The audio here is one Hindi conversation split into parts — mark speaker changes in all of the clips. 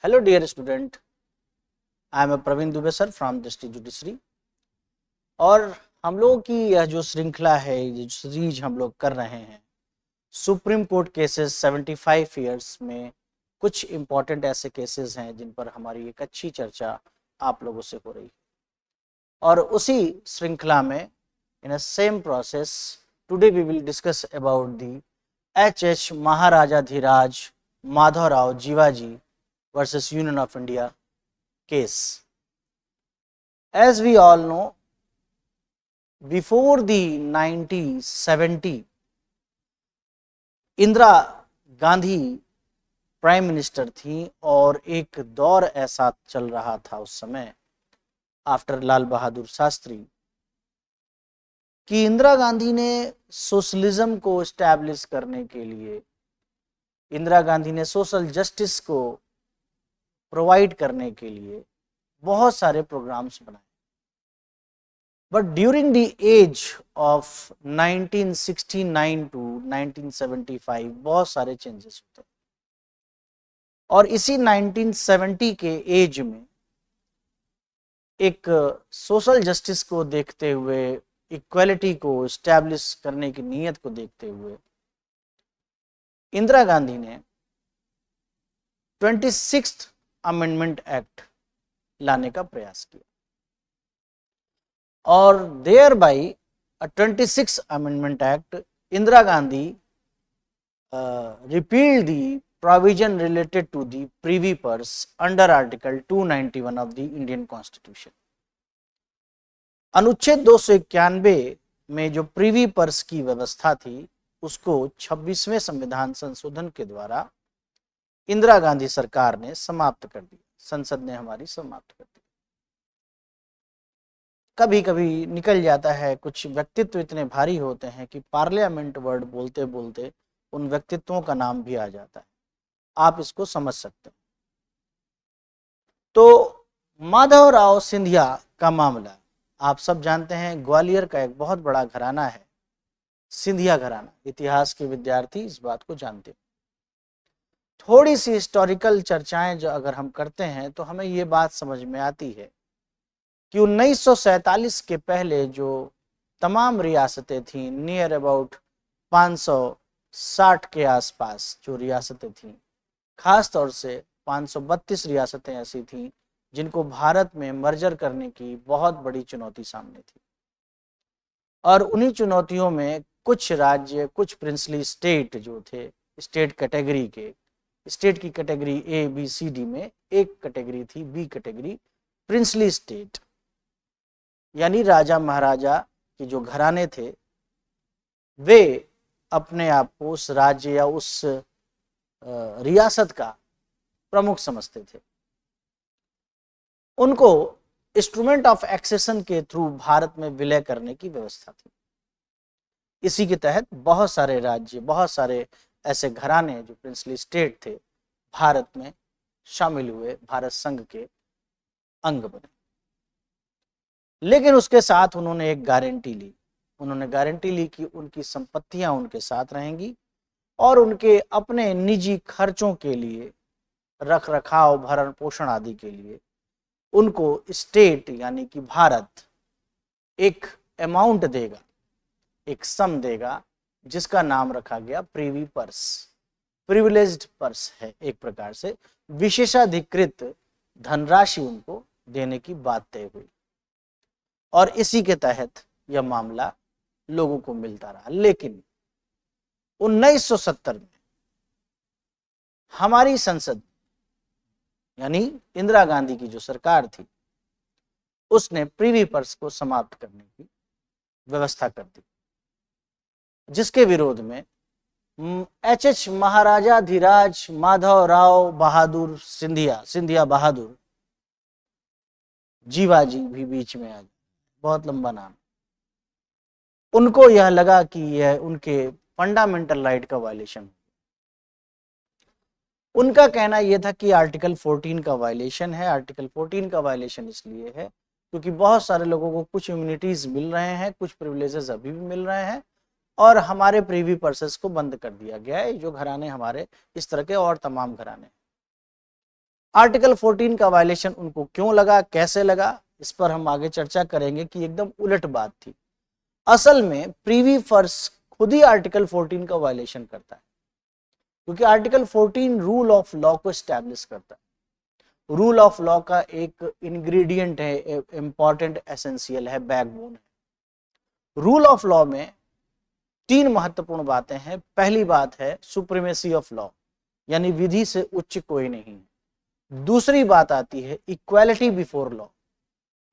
Speaker 1: Hello dear student, I am Praveen Dubey sir from Drishti judiciary. और हम लोगों की यह जो श्रृंखला है, ये जो सीरीज हम लोग कर रहे हैं सुप्रीम कोर्ट केसेस 75 ईयर्स में, कुछ इम्पॉर्टेंट ऐसे केसेस हैं जिन पर हमारी एक अच्छी चर्चा आप लोगों से हो रही है। और उसी श्रृंखला में in a same process today we will discuss about the H Maharajadhiraj Madhavrao Jivaji versus Union of India case. As we all know, before the 1970, Indira Gandhi prime minister थी और एक दौर ऐसा चल रहा था उस समय आफ्टर लाल बहादुर शास्त्री कि इंदिरा गांधी ने सोशलिज्म को एस्टैब्लिश करने के लिए, इंदिरा गांधी ने सोशल जस्टिस को प्रोवाइड करने के लिए बहुत सारे प्रोग्राम्स बनाए। But during the age of 1969 to 1975 बहुत सारे चेंजेस होते हैं। और इसी 1970 के एज में एक सोशल जस्टिस को देखते हुए, इक्वालिटी को एस्टैब्लिश करने की नीयत को देखते हुए इंदिरा गांधी ने 26th अमेंडमेंट एक्ट लाने का प्रयास किया और thereby 26 amendment act Indira Gandhi repealed the provision related to the privy purse under article 291 of the Indian Constitution. अनुच्छेद 291 में जो प्रिवी पर्स की व्यवस्था थी उसको 26वें संविधान संशोधन के द्वारा इंदिरा गांधी सरकार ने समाप्त कर दिया, संसद ने हमारी समाप्त कर दी। कभी कभी निकल जाता है, कुछ व्यक्तित्व इतने भारी होते हैं कि पार्लियामेंट वर्ड बोलते बोलते उन व्यक्तित्वों का नाम भी आ जाता है, आप इसको समझ सकते हैं। तो माधवराव सिंधिया का मामला आप सब जानते हैं, ग्वालियर का एक बहुत बड़ा घराना है सिंधिया घराना, इतिहास के विद्यार्थी इस बात को जानते हैं। थोड़ी सी हिस्टोरिकल चर्चाएं जो अगर हम करते हैं तो हमें ये बात समझ में आती है कि 1947 के पहले जो तमाम रियासतें थीं, नियर अबाउट 560 के आसपास जो रियासतें थीं, खास तौर से 532 रियासतें ऐसी थीं जिनको भारत में मर्जर करने की बहुत बड़ी चुनौती सामने थी। और उन्हीं चुनौतियों में कुछ राज्य, कुछ प्रिंसली स्टेट जो थे, स्टेट कैटेगरी के, स्टेट की category a b c d में एक कैटेगरी थी बी कैटेगरी, प्रिंसली स्टेट, यानी राजा महाराजा के जो घराने थे वे अपने आप को उस राज्य या उस रियासत का प्रमुख समझते थे। उनको इंस्ट्रूमेंट ऑफ एक्सेशन के थ्रू भारत में विलय करने की व्यवस्था थी। इसी के तहत बहुत सारे राज्य, बहुत सारे ऐसे घराने जो प्रिंसली स्टेट थे भारत में शामिल हुए, भारत संघ के अंग बने। लेकिन उसके साथ उन्होंने एक गारंटी ली, उन्होंने गारंटी ली कि उनकी संपत्तियां उनके साथ रहेंगी और उनके अपने निजी खर्चों के लिए, रख रखाव, भरण पोषण आदि के लिए उनको स्टेट यानी कि भारत एक अमाउंट देगा, एक सम देगा जिसका नाम रखा गया प्रिवी पर्स। प्रिविलेज्ड पर्स है, एक प्रकार से विशेषाधिकृत धनराशि उनको देने की बात तय हुई और इसी के तहत यह मामला लोगों को मिलता रहा। लेकिन 1970 में हमारी संसद यानी इंदिरा गांधी की जो सरकार थी उसने प्रिवी पर्स को समाप्त करने की व्यवस्था कर दी, जिसके विरोध में एच महाराजाधिराज माधवराव बहादुर सिंधिया बहादुर जीवाजी भी बीच में आ गए, बहुत लंबा नाम। उनको यह लगा कि यह उनके फंडामेंटल राइट का वायलेशन। उनका कहना यह था कि आर्टिकल 14 का वायलेशन है। आर्टिकल 14 का वायलेशन इसलिए है क्योंकि बहुत सारे लोगों को कुछ इम्यूनिटीज मिल रहे हैं, कुछ प्रिविलेजेस अभी भी मिल रहे हैं और हमारे प्रीवी पर्सेस को बंद कर दिया गया है, जो घराने हमारे इस तरह के और तमाम घराने। आर्टिकल 14 का वायलेशन उनको क्यों लगा, कैसे लगा, इस पर हम आगे चर्चा करेंगे कि एकदम उलट बात थी। असल में प्रीवी फर्ज खुद ही आर्टिकल 14 का वायलेशन करता है, क्योंकि आर्टिकल 14 रूल ऑफ लॉ को स्टैब्लिश करता है। रूल ऑफ लॉ का एक इंग्रेडिएंट है, इंपॉर्टेंट एसेंशियल है, बैकबोन है। रूल ऑफ लॉ में 3 महत्वपूर्ण बातें हैं। पहली बात है सुप्रीमेसी ऑफ लॉ, यानी विधि से उच्च कोई नहीं। दूसरी बात आती है इक्वालिटी बिफोर लॉ,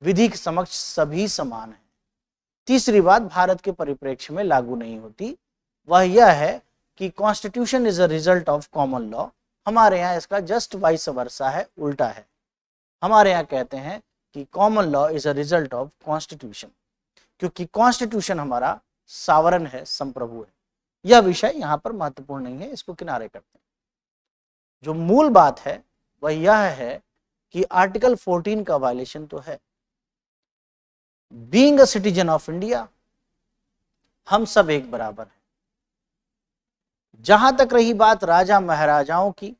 Speaker 1: विधि के समक्ष सभी समान हैं। तीसरी बात भारत के परिप्रेक्ष्य में लागू नहीं होती, वह यह है कि constitution is a result of common law. हमारे यहाँ इसका जस्ट वाइस वर्सा है, उल्टा है। हमारे यहाँ कहते हैं कि common law is a result of constitution, क्योंकि कॉन्स्टिट्यूशन हमारा सावरन है, संप्रभु है। यह विषय यहाँ पर महत्वपूर्ण नहीं है, इसको किनारे करते हैं। जो मूल बात है वह यह है कि आर्टिकल 14 का वायलेशन तो है। Being a citizen of India, हम सब एक बराबर हैं। जहां तक रही बात राजा महाराजाओं की,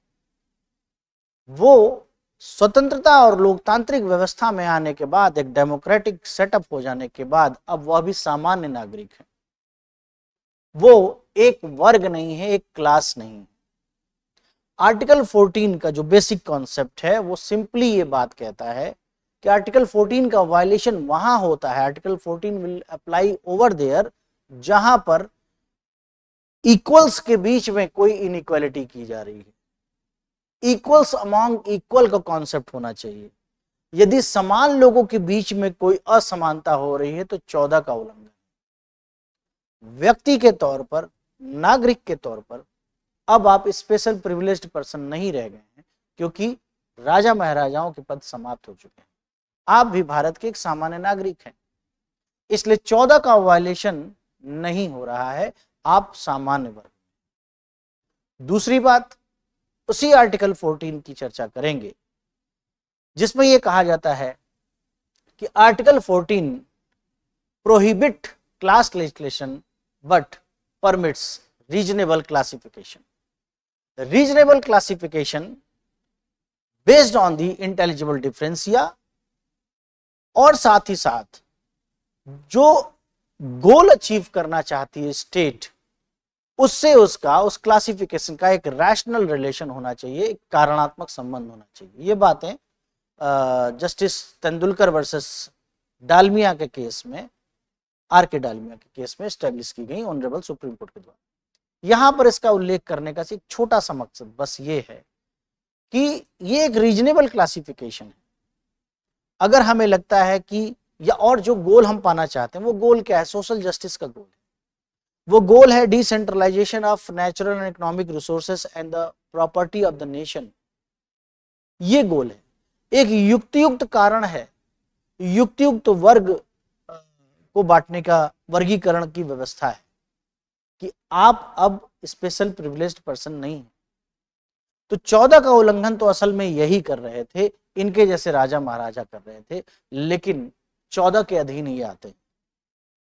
Speaker 1: वो स्वतंत्रता और लोकतांत्रिक व्यवस्था में आने के बाद, एक डेमोक्रेटिक सेटअप हो जाने के बाद, अब वह भी सामान्य नागरिक है। वो एक वर्ग नहीं है, एक क्लास नहीं है। आर्टिकल 14 का जो बेसिक कॉन्सेप्ट है वो सिंपली ये बात कहता है कि आर्टिकल 14 का वायलेशन वहां होता है, article 14 will apply over there, जहां पर इक्वल्स के बीच में कोई इनइक्वालिटी की जा रही है। इक्वल्स अमॉन्ग इक्वल का कॉन्सेप्ट होना चाहिए। यदि समान लोगों के बीच में कोई असमानता हो रही है तो 14 का उल्लंघन। व्यक्ति के तौर पर, नागरिक के तौर पर अब आप स्पेशल प्रिविलेज्ड पर्सन नहीं रह गए हैं, क्योंकि राजा महाराजाओं के पद समाप्त हो चुके हैं। आप भी भारत के एक सामान्य नागरिक हैं, इसलिए 14 का वायलेशन नहीं हो रहा है, आप सामान्य वर्ग। दूसरी बात, उसी आर्टिकल 14 की चर्चा करेंगे, जिसमें यह कहा जाता है कि article 14 prohibit class legislation but permits reasonable classification. Reasonable classification based on the intelligible differentia, और साथ ही साथ जो गोल अचीव करना चाहती है स्टेट, उससे उसका, उस क्लासिफिकेशन का एक रैशनल रिलेशन होना चाहिए, एक कारणात्मक संबंध होना चाहिए। ये बातें जस्टिस तेंदुलकर वर्सेस डालमिया के केस में, आर के डालमिया के केस में स्टैब्लिश की गई ऑनरेबल सुप्रीम कोर्ट के द्वारा। यहां पर इसका उल्लेख करने का एक छोटा सा मकसद बस ये है कि ये एक रीजनेबल क्लासिफिकेशन है। अगर हमें लगता है कि, या और जो गोल हम पाना चाहते हैं वो गोल क्या है, सोशल जस्टिस का गोल है। वो गोल है decentralisation of natural and economic resources and the property of the nation. ये गोल है, एक युक्तियुक्त कारण है, युक्तियुक्त वर्ग को बांटने का, वर्गीकरण की व्यवस्था है कि आप अब स्पेशल प्रिविलेज्ड पर्सन नहीं है। तो 14 का उल्लंघन तो असल में यही कर रहे थे, इनके जैसे राजा महाराजा कर रहे थे, लेकिन 14 के अधीन ही आते हैं।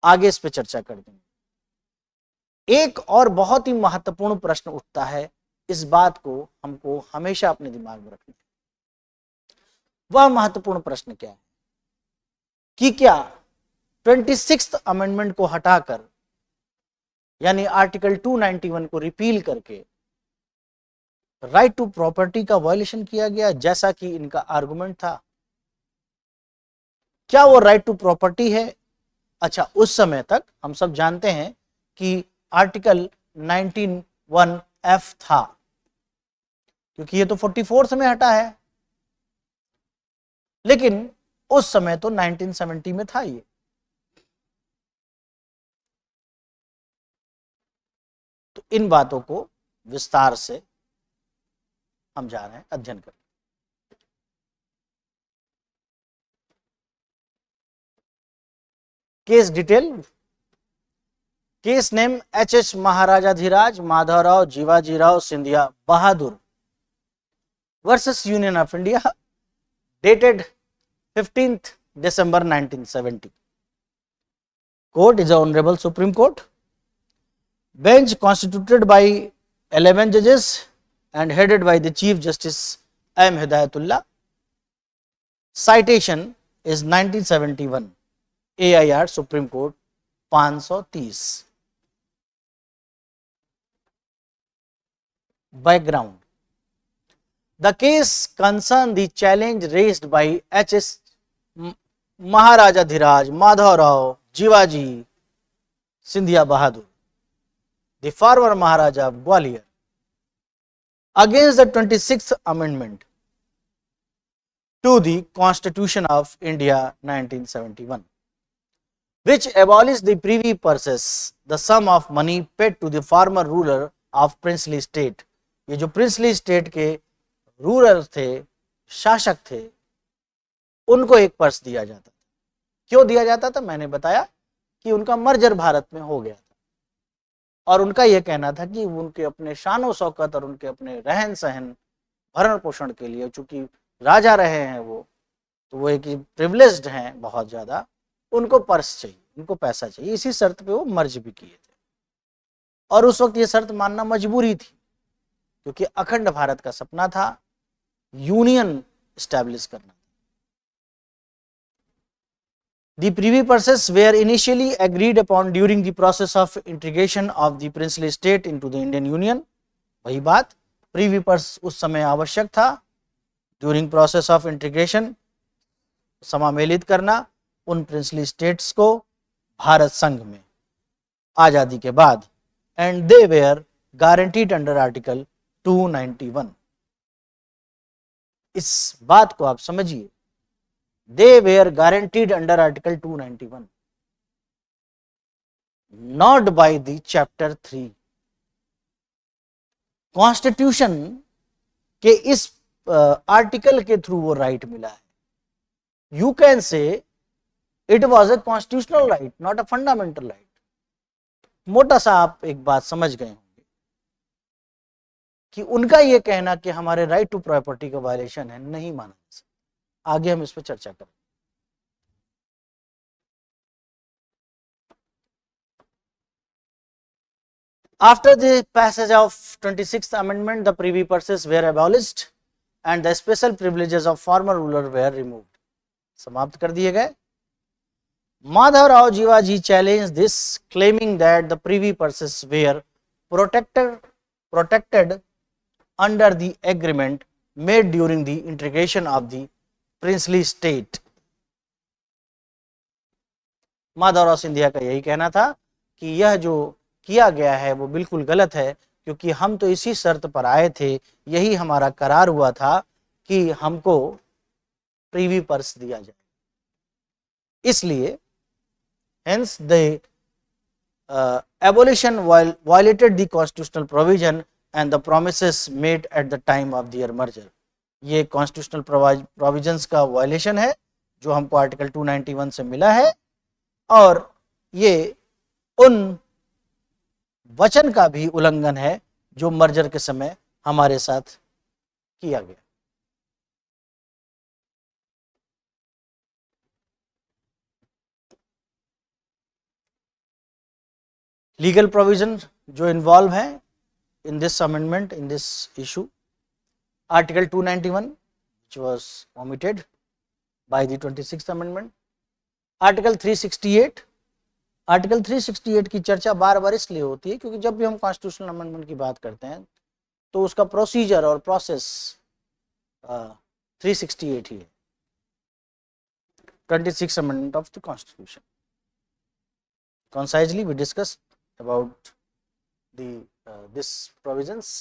Speaker 1: आगे इस पे चर्चा कर देंगे। एक और बहुत ही महत्वपूर्ण प्रश्न उठता है, इस बात को हमको हमेशा अपने दिमाग में रखना है। वह महत्वपूर्ण प्रश्न क्या है कि क्या 26th अमेंडमेंट को हटाकर, यानी आर्टिकल 291 को रिपील करके राइट टू प्रॉपर्टी का वायलेशन किया गया, जैसा कि इनका आर्गुमेंट था। क्या वो राइट टू प्रॉपर्टी है? अच्छा, उस समय तक हम सब जानते हैं कि आर्टिकल 19(1)(f था, क्योंकि ये तो 44 में हटा है, लेकिन उस समय तो 1970 में था ये। तो इन बातों को विस्तार से हम जा रहे हैं अध्ययन करने। Case detail, case name H.H. Maharajadhiraj Madhavrao Jiwajirao Scindia Bahadur versus Union of India, dated 15th December 1970. Court is the Honorable Supreme Court. Bench constituted by 11 judges and headed by the Chief Justice M. Hidayatullah. Citation is 1971 AIR Supreme Court 530. Background. The case concerned the challenge raised by H.S. Maharajadhiraj Madhav Rao Jivaji Sindhia Bahadur, the former Maharaja of Gwalior, against the 26th Amendment to the Constitution of India 1971, which abolished the privy purses, the sum of money paid to the former ruler of princely state. ये जो प्रिंसली स्टेट के रूलर थे, शासक थे, उनको एक पर्स दिया जाता था। क्यों दिया जाता था? मैंने बताया कि उनका मर्जर भारत में हो गया था और उनका यह कहना था कि उनके अपने शान शौकत और उनके अपने रहन सहन भरण पोषण के लिए, चूंकि राजा रहे हैं वो, तो वो एक प्रिविलेज्ड हैं बहुत ज़्यादा, उनको पर्स चाहिए, उनको पैसा चाहिए। इसी शर्त पे वो मर्ज भी किए थे और उस वक्त ये शर्त मानना मजबूरी थी, क्योंकि अखंड भारत का सपना था, यूनियन स्टैब्लिश करना। The privy purses were initially agreed upon during the process of integration of the princely state into the Indian Union. वही बात, प्रीवी पर्स उस समय आवश्यक था, ड्यूरिंग प्रोसेस ऑफ इंटीग्रेशन, समामेलित करना उन प्रिंसली स्टेट्स को भारत संघ में आजादी के बाद, and they were guaranteed under article 291। इस बात को आप समझिए, they were guaranteed under article 291, not by the chapter 3। Constitution के इस आर्टिकल के थ्रू वो राइट मिला है। You can say it was a constitutional right, not a fundamental right. मोटा सा आप एक बात समझ गए होंगे कि उनका ये कहना कि हमारे राइट टू प्रॉपर्टी का वायलेशन है, नहीं माना जा सकता। आगे हम इस पर चर्चा करें। After the passage of 26th Amendment, the privy purses were abolished and the special privileges of former ruler were removed. समाप्त कर दिए गए। Madhav Rao Jivaji challenged this, claiming that the privy purses were protected under the agreement made during the integration of the princely state। Madhav Rao Scindia का यही कहना था कि यह जो किया गया है वो बिल्कुल गलत है, क्योंकि हम तो इसी शर्त पर आए थे, यही हमारा करार हुआ था कि हमको प्रीवी पर्स दिया जाए। इसलिए hence the abolition violated the constitutional provision and the promises made at the time of their merger। ये कॉन्स्टिट्यूशनल प्रोविजंस का वायलेशन है जो हमको आर्टिकल 291 से मिला है, और ये उन वचन का भी उल्लंघन है जो मर्जर के समय हमारे साथ किया गया। लीगल प्रोविजन जो इन्वॉल्व है in this amendment, in this issue, Article 291, which was omitted by the 26th Amendment, Article 368। Article 368 की चर्चा बार बार इसलिए होती है क्योंकि जब भी हम कॉन्स्टिट्यूशनल अमेंडमेंट की बात करते हैं तो उसका प्रोसीजर और प्रोसेस 368 ही है, 26th Amendment of the Constitution। Concisely we discussed about the this provisions।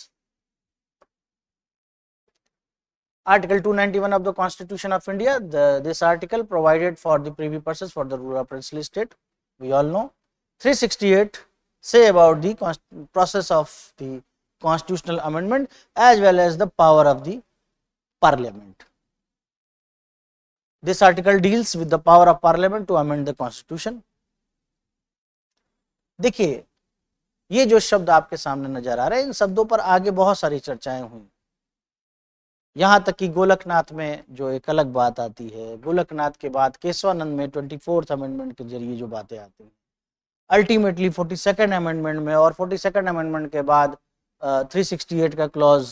Speaker 1: Article 291 of the Constitution of India, this article provided for the privy purses for the rural princely state, we all know। 368 say about the process of the constitutional amendment as well as the power of the parliament। This article deals with the power of parliament to amend the constitution। देखिए, ये जो शब्द आपके सामने नजर आ रहे हैं, इन शब्दों पर आगे बहुत सारी चर्चाएं हुई, यहाँ तक कि गोलकनाथ में जो एक अलग बात आती है, गोलकनाथ के बाद केशवानंद में 24th अमेंडमेंट के जरिए जो बातें आती हैं, अल्टीमेटली 42nd अमेंडमेंट में, और 42nd अमेंडमेंट के बाद 368 का क्लॉज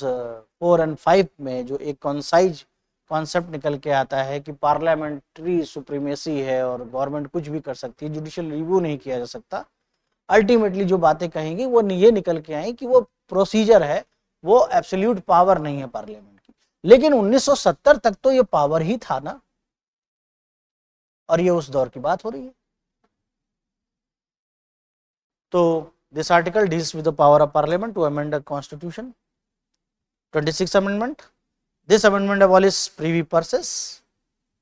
Speaker 1: 4 और 5 में जो एक कॉन्साइज कॉन्सेप्ट निकल के आता है कि पार्लियामेंट्री सुप्रीमेसी है और गवर्नमेंट कुछ भी कर सकती है, जुडिशियल रिव्यू नहीं किया जा सकता, अल्टीमेटली जो बातें कहेंगी वो ये निकल के आई कि वो प्रोसीजर है, वो एब्सोल्यूट पावर नहीं है पार्लियामेंट की। लेकिन 1970 तक तो ये पावर ही था ना, और ये उस दौर की बात हो रही है। तो this article deals with the power of parliament to amend the constitution. 26th amendment, this amendment abolishes privy purses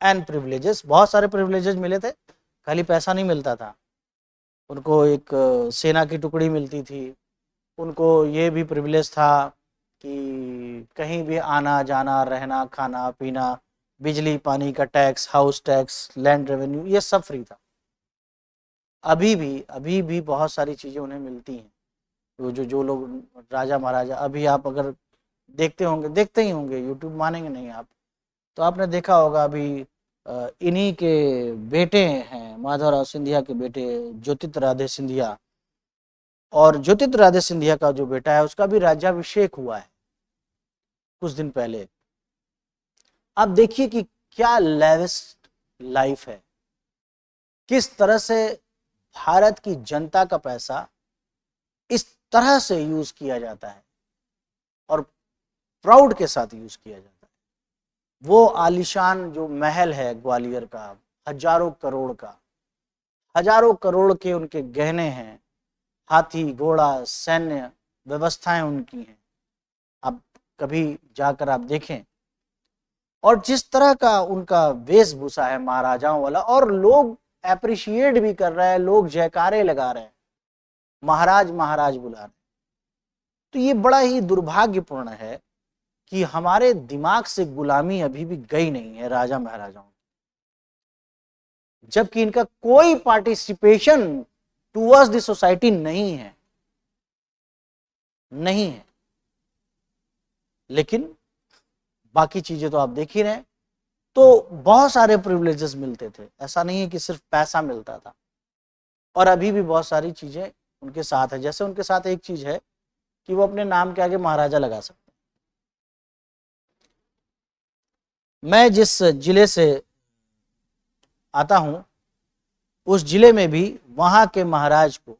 Speaker 1: and privileges. बहुत सारे privileges मिले थे, खाली पैसा नहीं मिलता था, उनको एक सेना की टुकड़ी मिलती थी, उनको ये भी प्रिविलेज था कि कहीं भी आना जाना, रहना, खाना पीना, बिजली पानी का tax, house tax, land revenue, ये सब फ्री था। अभी भी बहुत सारी चीज़ें उन्हें मिलती हैं। जो लोग राजा महाराजा, अभी आप अगर देखते ही होंगे, यूट्यूब मानेंगे नहीं आप, तो आपने देखा होगा अभी इन्हीं के बेटे हैं, माधवराव सिंधिया के बेटे ज्योतिरादित्य सिंधिया, और ज्योतिरादित्य सिंधिया का जो बेटा है उसका भी राज्याभिषेक हुआ है कुछ दिन पहले। आप देखिए कि क्या लेविश लाइफ है, किस तरह से भारत की जनता का पैसा इस तरह से यूज किया जाता है और प्राउड के साथ यूज किया जाता है। वो आलीशान जो महल है ग्वालियर का, हजारों करोड़ के उनके गहने हैं, हाथी घोड़ा सैन्य व्यवस्थाएं उनकी हैं, आप कभी जाकर आप देखें। और जिस तरह का उनका वेशभूषा है महाराजाओं वाला, और लोग एप्रिशिएट भी कर रहे हैं, लोग जयकारे लगा रहे हैं, महाराज महाराज बुला रहे हैं। तो ये बड़ा ही दुर्भाग्यपूर्ण है कि हमारे दिमाग से गुलामी अभी भी गई नहीं है राजा महाराजाओं, जबकि इनका कोई पार्टिसिपेशन टुवर्ड्स द सोसाइटी नहीं है। लेकिन बाकी चीजें तो आप देख ही रहे हैं। तो बहुत सारे प्रिविलेजेस मिलते थे, ऐसा नहीं है कि सिर्फ पैसा मिलता था, और अभी भी बहुत सारी चीजें उनके साथ है। जैसे उनके साथ एक चीज है कि वो अपने नाम के आगे महाराजा लगा सकते हैं। मैं जिस जिले से आता हूं उस जिले में भी वहां के महाराज को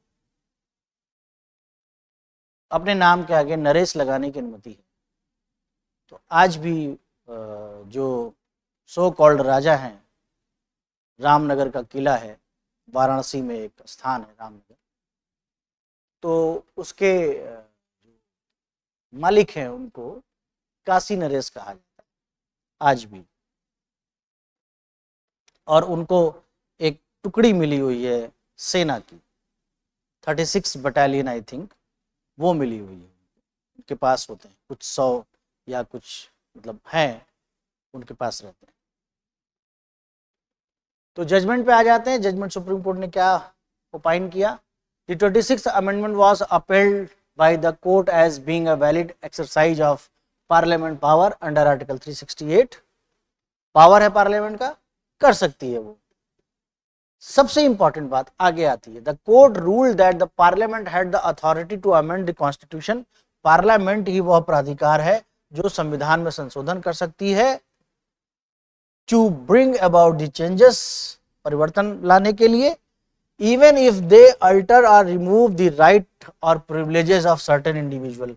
Speaker 1: अपने नाम के आगे नरेश लगाने की अनुमति है। तो आज भी जो सो कॉल्ड राजा हैं, रामनगर का किला है, वाराणसी में एक स्थान है रामनगर, तो उसके मालिक हैं उनको काशी नरेश कहा जाता है आज भी। और उनको एक टुकड़ी मिली हुई है सेना की, 36 बटालियन आई थिंक, वो मिली हुई है। उनके पास होते हैं कुछ 100 या कुछ मतलब हैं, उनके पास रहते हैं। तो जजमेंट पे आ जाते हैं। जजमेंट सुप्रीम कोर्ट ने क्या ओपाइन किया? The 26th amendment was upheld by the court as being a valid exercise of parliament power under article 368। Power है पार्लियामेंट का, कर सकती है वो। सबसे इंपॉर्टेंट बात आगे आती है, the court ruled that the parliament had the authority to amend the constitution. Parliament ही वह प्राधिकार है जो संविधान में संशोधन कर सकती है, to bring about the changes, परिवर्तन लाने के लिए, even if they alter or remove the right or privileges of certain individual।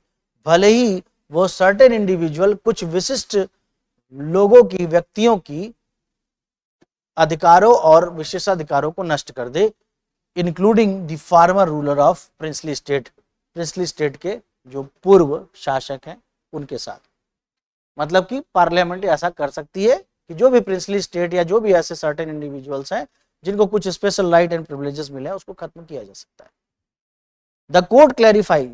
Speaker 1: भले ही वो certain individual कुछ विशिष्ट लोगों की, व्यक्तियों की अधिकारों और विशेषाधिकारों को नष्ट कर दे, including the former ruler of princely state. Princely state के जो पूर्व शासक हैं उनके साथ। मतलब कि पार्लियामेंट ऐसा कर सकती है कि जो भी प्रिंसली स्टेट या जो भी ऐसे सर्टेन इंडिविजुअल्स हैं जिनको कुछ स्पेशल राइट एंड प्रिविलेजेस मिले हैं, उसको खत्म किया जा सकता है। The court clarify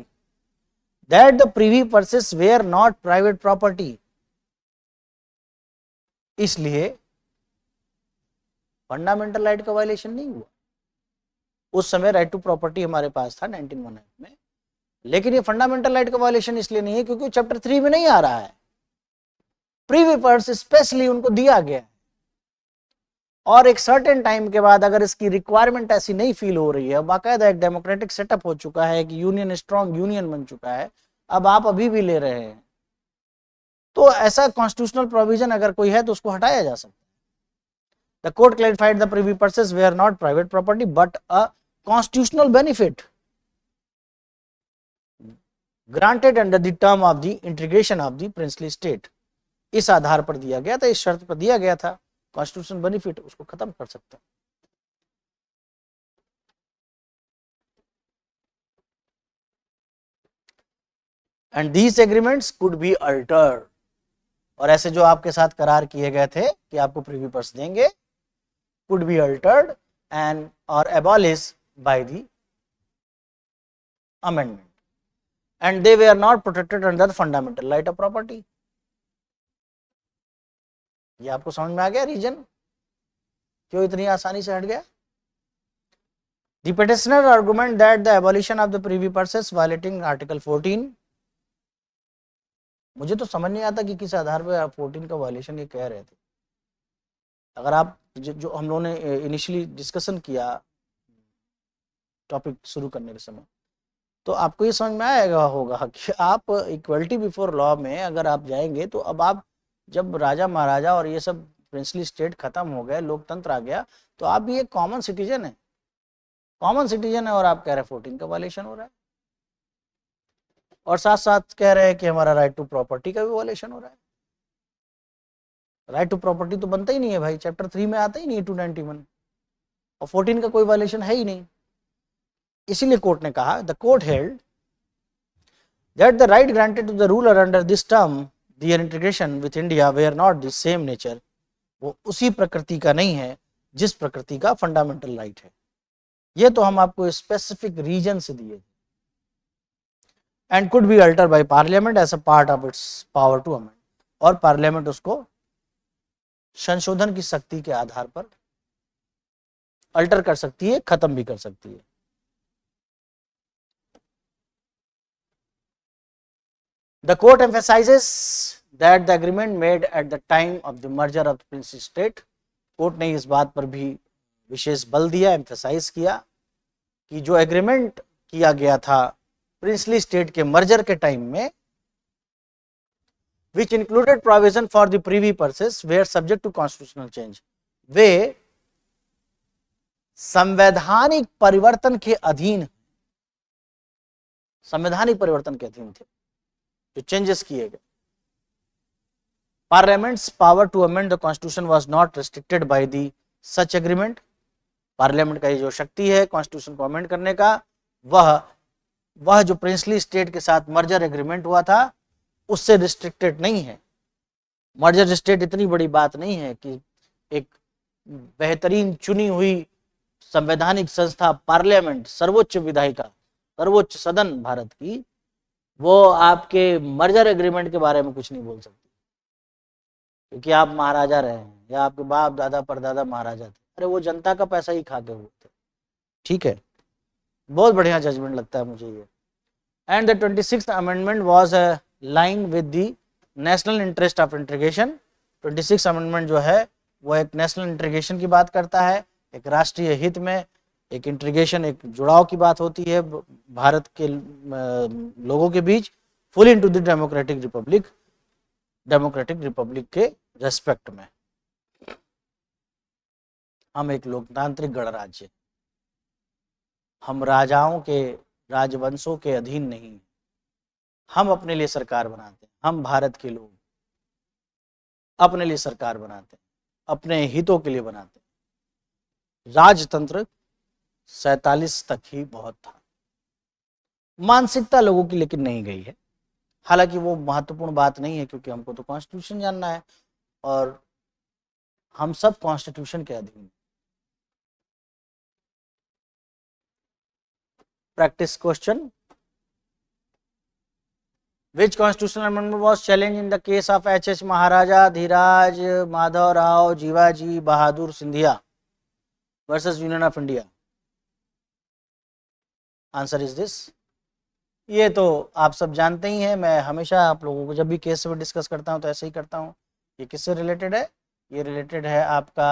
Speaker 1: that the privy purses were not private property. इसलिए फंडामेंटल राइट का वायलेशन नहीं हुआ। उस समय राइट टू प्रॉपर्टी हमारे पास था 1919 में, लेकिन ये फंडामेंटल राइट का वायलेशन इसलिए नहीं है क्योंकि चैप्टर 3 में नहीं आ रहा है। प्रीवी पर्स स्पेशली उनको दिया गया है, और एक सर्टेन टाइम के बाद अगर इसकी रिक्वायरमेंट ऐसी नहीं फील हो रही है, बाकायदा एक डेमोक्रेटिक सेटअप हो चुका है, कि यूनियन स्ट्रॉन्ग यूनियन बन चुका है, अब आप अभी भी ले रहे हैं, तो ऐसा कॉन्स्टिट्यूशनल प्रोविजन अगर कोई है तो उसको हटाया जा सकता है। The court clarified the privy purses were not private property but a constitutional benefit granted under the term of the integration of the princely state. इस आधार पर दिया गया था, इस शर्त पर दिया गया था, कॉन्स्टिट्यूशनल बेनिफिट, उसको खत्म कर सकते हैं। And these agreements could be Altered, और ऐसे जो आपके साथ करार किए गए थे कि आपको प्रीवी पर्स देंगे, कुड बी अल्टर्ड एंड और abolish by the amendment and they वे are not protected under the fundamental right of property. ये आपको समझ में आ गया रीजन क्यों इतनी आसानी से हट गया? The petitioner argument that the abolition of the privy purses violating Article 14, मुझे तो समझ नहीं आता कि किस आधार पर 14 का वायलेशन ये कह रहे थे। अगर आप जो हम लोगों ने इनिशियली डिस्कशन किया टॉपिक शुरू करने के समय, तो आपको ये समझ में आएगा होगा कि आप इक्वलिटी बिफोर लॉ में अगर आप जाएंगे तो अब आप जब राजा महाराजा और ये सब प्रिंसली स्टेट खत्म हो गए, लोकतंत्र आ गया, तो आप भी एक कॉमन सिटीजन है, कॉमन सिटीजन है, और आप कह रहे हैं 14 का वायलेशन हो रहा है, और साथ साथ कह रहे हैं कि हमारा राइट टू प्रॉपर्टी का भी वायलेशन हो रहा है। राइट टू प्रॉपर्टी तो बनता ही नहीं है भाई, चैप्टर 3 में आता ही नहीं है 291, और 14 का कोई वायलेशन है ही नहीं। इसीलिए कोर्ट ने कहा, the court held that the right granted to the ruler under this term their integration with India were not the same nature, वो उसी प्रकृति का नहीं है जिस प्रकृति का फंडामेंटल राइट है। ये तो हम आपको स्पेसिफिक रीजन से दिए, and could be alter by parliament as a part of its power to amend, और पार्लियामेंट उसको संशोधन की शक्ति के आधार पर अल्टर कर सकती है, खत्म भी कर सकती है। The court emphasizes that the agreement made at the time of the merger of the princely state, court ने इस बात पर भी विशेष बल दिया, एम्फेसाइज किया कि जो एग्रीमेंट किया गया था प्रिंसली स्टेट के मर्जर के टाइम में, which included provision for the privy purses were subject to constitutional change, वे संवैधानिक परिवर्तन के अधीन, संवैधानिक परिवर्तन के अधीन थे जो चेंजेस किए गए। Parliament's power to amend the constitution was not restricted by the such agreement, parliament का ये जो शक्ति है कॉन्स्टिट्यूशन को अमेंड करने का, वह जो प्रिंसली स्टेट के साथ मर्जर एग्रीमेंट हुआ था उससे रिस्ट्रिक्टेड नहीं है। मर्जर स्टेट इतनी बड़ी बात नहीं है कि एक बेहतरीन चुनी हुई संवैधानिक संस्था पार्लियामेंट, सर्वोच्च विधायिका, सर्वोच्च सदन भारत की, वो आपके मर्जर एग्रीमेंट के बारे में कुछ नहीं बोल सकती क्योंकि आप महाराजा रहे हैं या आपके बाप दादा परदादा महाराजा थे। अरे वो जनता का पैसा ही खा के हुए थे। ठीक है, बहुत बढ़िया जजमेंट लगता है मुझे ये। And the 26th amendment was a line with the national interest of integration. 26 amendment जो है वो एक नेशनल इंटीग्रेशन की बात करता है, एक राष्ट्रीय हित में एक इंटीग्रेशन, एक जुड़ाव की बात होती है भारत के लोगों के बीच, full into the democratic republic के रेस्पेक्ट में। हम एक लोकतांत्रिक गणराज्य, हम राजाओं के राजवंशों के अधीन नहीं, हम अपने लिए सरकार बनाते हैं, हम भारत के लोग अपने लिए सरकार बनाते हैं, अपने हितों के लिए बनाते हैं। राजतंत्र 47 तक ही बहुत था, मानसिकता लोगों की लेकिन नहीं गई है। हालांकि वो महत्वपूर्ण बात नहीं है क्योंकि हमको तो कॉन्स्टिट्यूशन जानना है और हम सब कॉन्स्टिट्यूशन के अधीन। Practice question, Which constitutional amendment was challenged in the case of H.H. Maharaja, Dhiraj, Madhav Rao, Jivaji Bahadur Sindhia versus Union of India? Answer is this. ये तो आप सब जानते ही हैं, मैं हमेशा आप लोगों को जब भी केस में डिस्कस करता हूं तो ऐसे ही करता हूं। ये किससे रिलेटेड है? ये रिलेटेड है आपका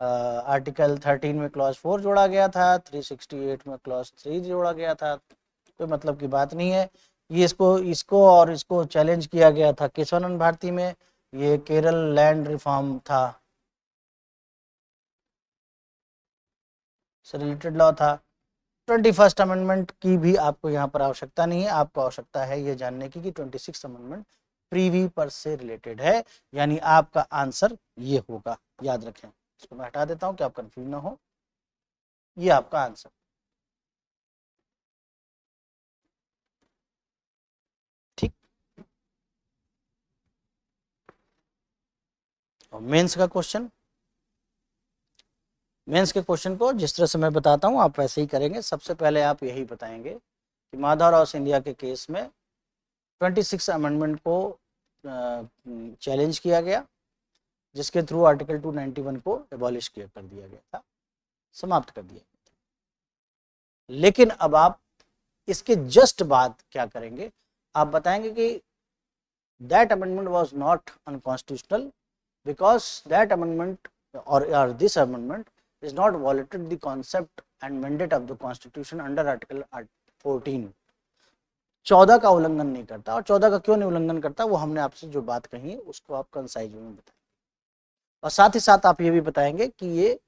Speaker 1: आर्टिकल 13 में क्लॉज 4 जोड़ा गया था, 368 में क्लॉज 3 जोड़ा गया था, कोई मतलब की बात नहीं है। ये इसको और इसको चैलेंज किया गया था केशवानंद भारती में, ये केरल लैंड रिफॉर्म था से रिलेटेड लॉ था। 21st अमेंडमेंट की भी आपको यहाँ पर आवश्यकता नहीं है, आपको आवश्यकता है ये जानने की कि 26th अमेंडमेंट प्रीवी पर से रिलेटेड है, यानी आपका आंसर ये होगा, याद रखें। इसको मैं हटा देता हूँ कि आप कंफ्यूज ना हो, ये आपका आंसर। ठीक, और मेंस का क्वेश्चन, मेंस के क्वेश्चन को जिस तरह से मैं बताता हूँ आप वैसे ही करेंगे। सबसे पहले आप यही बताएंगे कि माधवराव सिंधिया के केस में 26 अमेंडमेंट को चैलेंज किया गया, जिसके थ्रू आर्टिकल 291 को एबॉलिश कर दिया गया था, समाप्त कर दिया गया था। लेकिन अब आप इसके जस्ट बाद क्या करेंगे, आप बताएंगे कि that amendment was not unconstitutional because that amendment और this amendment is not violated the concept and mandate of the constitution under article 14। 14 का उल्लंघन नहीं करता, और 14 का क्यों नहीं उल्लंघन करता वो हमने आपसे जो बात कही है उसको आप कंसाइज में बताएंगे। और साथ ही साथ आप ये भी बताएंगे कि ये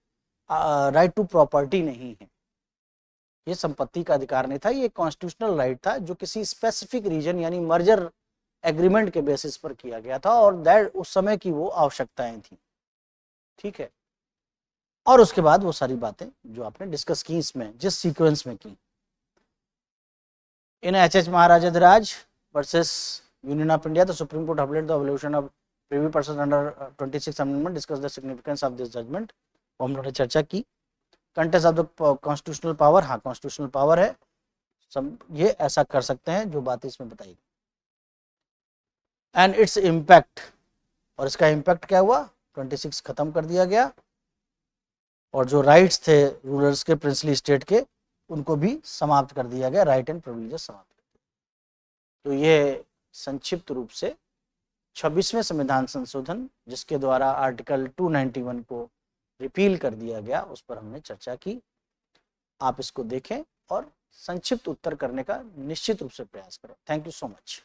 Speaker 1: राइट टू प्रॉपर्टी नहीं है, ये संपत्ति का अधिकार नहीं था, ये कॉन्स्टिट्यूशनल राइट था जो किसी स्पेसिफिक रीजन यानी मर्जर एग्रीमेंट के बेसिस पर किया गया था, और दैट उस समय की वो आवश्यकताएं थी। ठीक है, और उसके बाद वो सारी बातें जो आपने डिस्कस की इसमें जिस सीक्वेंस में की, in H Maharajadhiraj versus Union of India, the supreme court upheld the evolution of privy person under 26 amendment, discuss the significance of this judgement, वो हम लोगों ने चर्चा की। Contest of the constitutional power, हाँ कॉन्स्टिट्यूशनल पावर है, सब ये ऐसा कर सकते हैं जो बात इसमें बताई। एंड इट्स इम्पैक्ट, और इसका इम्पैक्ट क्या हुआ, 26 खत्म कर दिया गया, और जो राइट्स थे रूलर्स के प्रिंसली स्टेट के उनको भी समाप्त कर दिया गया, राइट एंड प्रिविलेजेस समाप्त कर दिया। तो ये संक्षिप्त रूप से 26वें संविधान संशोधन जिसके द्वारा आर्टिकल 291 को रिपील कर दिया गया उस पर हमने चर्चा की। आप इसको देखें और संक्षिप्त उत्तर करने का निश्चित रूप से प्रयास करें। Thank you so much.